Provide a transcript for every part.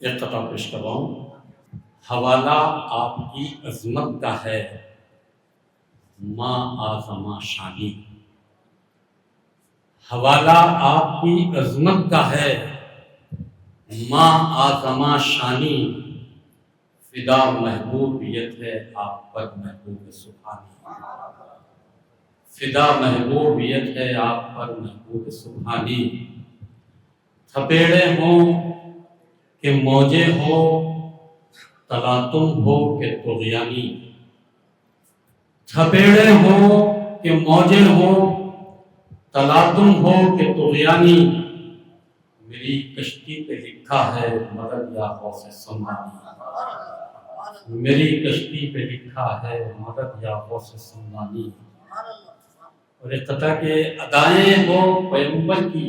ایک قطعہ پیش کر رہا ہوں۔ حوالہ آپ کی عظمت کا ہے ماں آزما شانی، حوالہ آپ کی عظمت کا ہے ماں آزما شانی، فدا محبوبیت ہے آپ پر محبوب سبحانی، فدا محبوبیت ہے آپ پر محبوب سبحانی۔ تھپیڑے ہوں کہ موجے ہو، تلاطم ہو کہ طغیانی، تھپیڑے ہوں کہ موجے ہو، تلاطم ہو کہ طغیانی، میری کشتی پہ لکھا ہے مدد یا غوث سمانی، میری کشتی پہ لکھا ہے مدد یا غوث سمانی۔ اور ایک قطعہ کہ ادائیں ہو پیغمبر کی،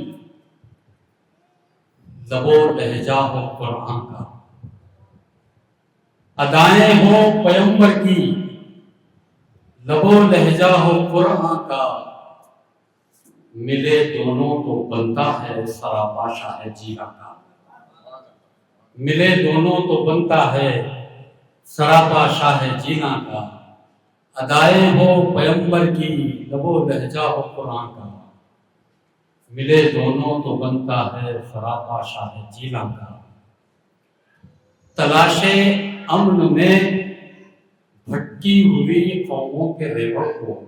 لب و لہجہ ہو قرآن کا، ادائیں ہو پیغمبر کی، لب و لہجہ ہو قرآن کا، ملے دونوں تو بنتا ہے سراپا شاہ جینا کا، ملے دونوں تو بنتا ہے سراپا شاہ جینا کا، ادائیں ہو پیغمبر کی، لب و لہجہ ہو قرآن کا، ملے دونوں تو بنتا ہے سراپا شاہ جینا کا۔ تلاش امن میں بھٹکی ہوئی قوموں کے ریوڑ کو،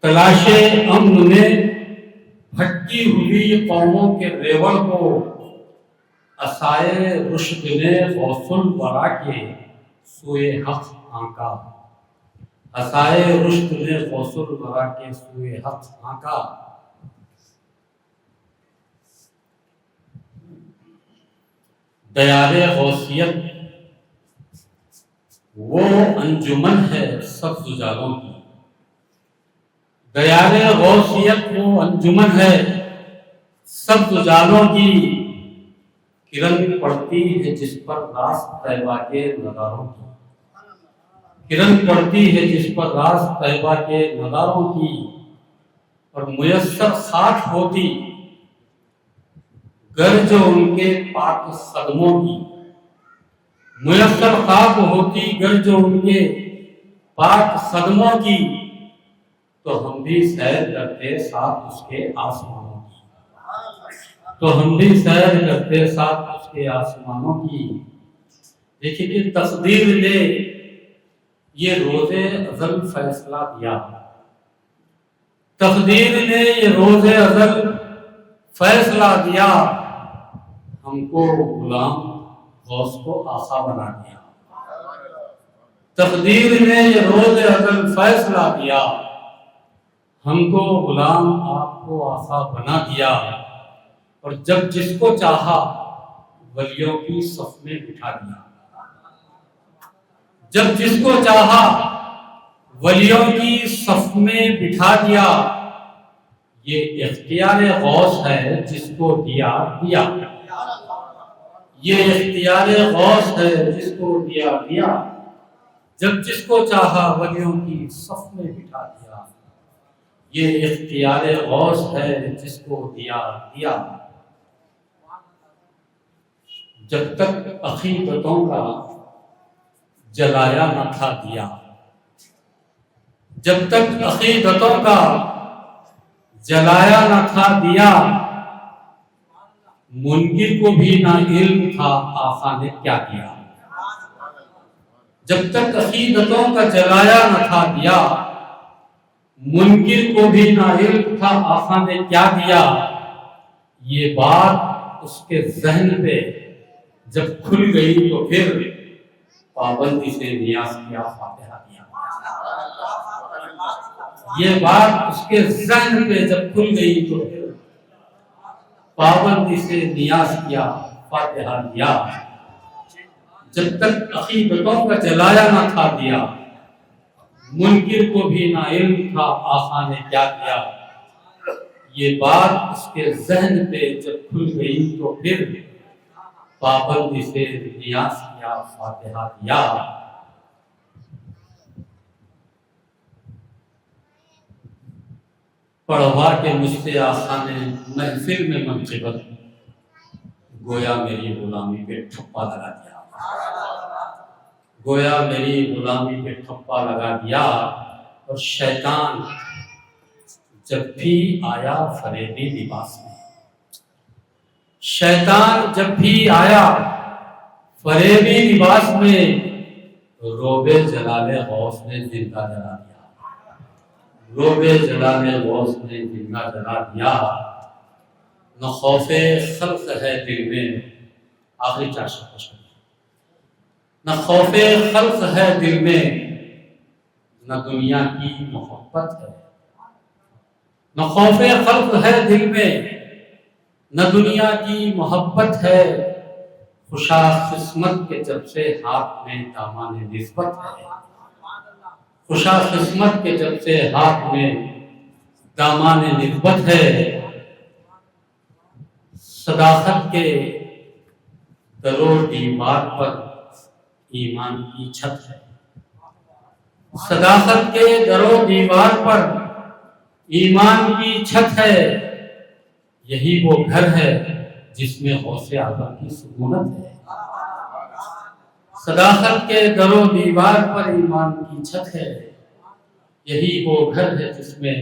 تلاش امن میں بھٹکی ہوئی قوموں کے ریوڑ کو، عصائے رشد نے غوث الورا کے سوئے حق آنکا، عصائے رشد نے غوث الورا کے سوئے حق آنکا۔ دیار غوثیت وہ انجمن ہے سبز جالوں کی، دیار غوثیت وہ انجمن ہے سبز جالوں کی، کرن پڑتی ہے جس پر راست طیبہ کے نظاروں کی، کرن پڑتی ہے جس پر راست طیبہ کے نظاروں کی، اور میسر خاک ہوتی گر جو ان کے پاک قدموں کی، میسر خاک ہوتی گر جو ان کے پاک قدموں کی، تو ہم بھی سیر کرتے ساتھ اس کے آسمانوں کی، تو ہم بھی سیر کرتے ساتھ اس کے آسمانوں کی۔ دیکھیں کہ تقدیر نے یہ روز ازل فیصلہ دیا، تقدیر نے یہ روز ازل فیصلہ دیا، ہم کو غلام غوث کو آقا بنا دیا، تقدیر نے یہ روز ازل فیصلہ دیا، ہم کو غلام آپ کو آقا بنا دیا، اور جب جس کو چاہا ولیوں کی صف میں بٹھا دیا، جب جس کو چاہا ولیوں کی صف میں بٹھا دیا، یہ اختیار غوث ہے جس کو دیا دیا، یہ اختیار غوث ہے جس کو دیا دیا، جب جس کو چاہا ولیوں کی صف میں بٹھا دیا، یہ اختیار غوث ہے جس کو دیا دیا۔ جب تک عقیدتوں کا جلایا نہ تھا دیا، جب تک عقیدتوں کا جلایا نہ تھا دیا، منکر کو بھی نہ علم تھا آقا نے کیا کیا، جب تک عقیدتوں کا جلایا نہ تھا دیا، منکر کو بھی نہ علم تھا آقا نے کیا دیا، یہ بات اس کے ذہن پہ جب کھل گئی تو پھر پابندی سے نیاز کیا فاتحہ دیا، یہ بات اس کے ذہن پہ جب کھل گئی تو پھر پابندی سے نیاز کیا فاتحہ دیا۔ جب تک عقیدتوں کا جلایا نہ تھا دیا، منکر کو بھی نہ علم تھا آقا نے کیا کیا، یہ بات اس کے ذہن پہ جب کھل گئی تو پھر پابندی سے نیاز کیا فاتحہ دیا۔ پڑھوا کے مجھ سے آقا نے محفل میں منقبت، گویا میری غلامی پہ ٹھپا لگا دیا، گویا میری غلامی پہ ٹھپا لگا دیا۔ اور شیطان جب بھی آیا فریبی لباس میں، شیطان جب بھی آیا فریبی لباس میں، روب جلال غوث نے زندہ جلا دیا، روب جلال غوث نے زندہ جلا دیا۔ نہ خوف خلق ہے دل میں، آخری چار شبد، نہ خوف خلق ہے دل میں، نہ دنیا کی محبت ہے، نہ خوف خلق ہے دل میں، نہ دنیا کی محبت ہے۔ خوشا قسمت کے جب سے ہاتھ میں دامان نسبت ہے، خوشا قسمت کے جب سے ہاتھ میں دامان نسبت ہے۔ صداقت کے در و دیوار پر ایمان کی چھت ہے، صداقت کے در و دیوار پر ایمان کی چھت ہے۔ یہی وہ گھر ہے جس میں غوث اعظم کی سکونت ہے، صداقت کے در و دیوار پر ایمان کی چھت ہے۔ یہی وہ گھر ہے جس میں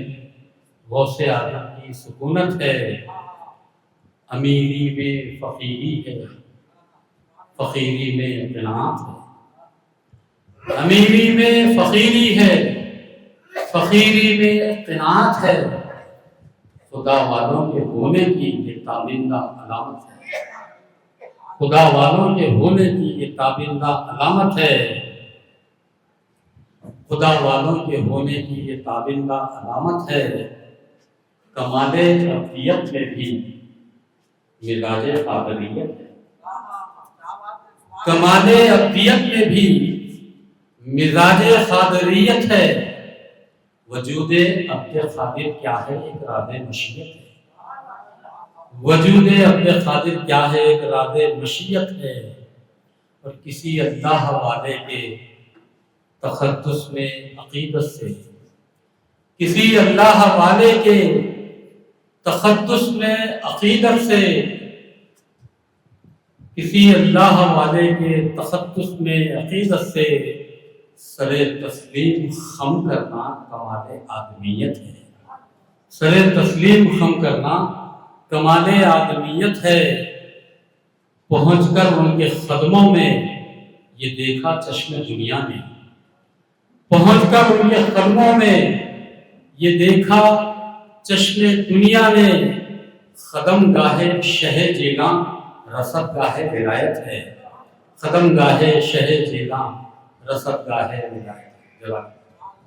غوث اعظم کی سکونت ہے۔ امیری میں فقیری ہے، فقیری میں قناعت ہے، امیری میں فقیری ہے، فقیری میں قناعت ہے۔ خدا والوں کے ہونے کی یہ تابندہ علامت ہے، خدا والوں کے ہونے کی یہ تابندہ علامت ہے، خدا والوں کے ہونے کی یہ تابندہ علامت ہے۔ کمال ابدیت میں بھی مزاج قادریت ہے، کمال ابدیت میں بھی مزاج قادریت ہے۔ وجود عبد قادر کیا ہے؟ ایک راز مشیت ہے، وجود عبد قادر کیا ہے؟ ایک راز مشیت ہے۔ اور کسی اللہ والے کے تقدس میں عقیدت سے، کسی اللہ والے کے تقدس میں عقیدت سے، کسی اللہ والے کے تقدس میں عقیدت سے سر تسلیم خم کرنا کمال آدمیت ہے، سر تسلیم خم کرنا کمال آدمیت ہے۔ پہنچ کر ان کے قدموں میں یہ دیکھا چشم دنیا نے، پہنچ کر ان کے قدموں میں یہ دیکھا چشم دنیا نے۔ قدم گاہے شہ جیلاں رسد گاہے ولایت ہے، قدم گاہے شہ جیلاں رسد گاہے ولایت ہے۔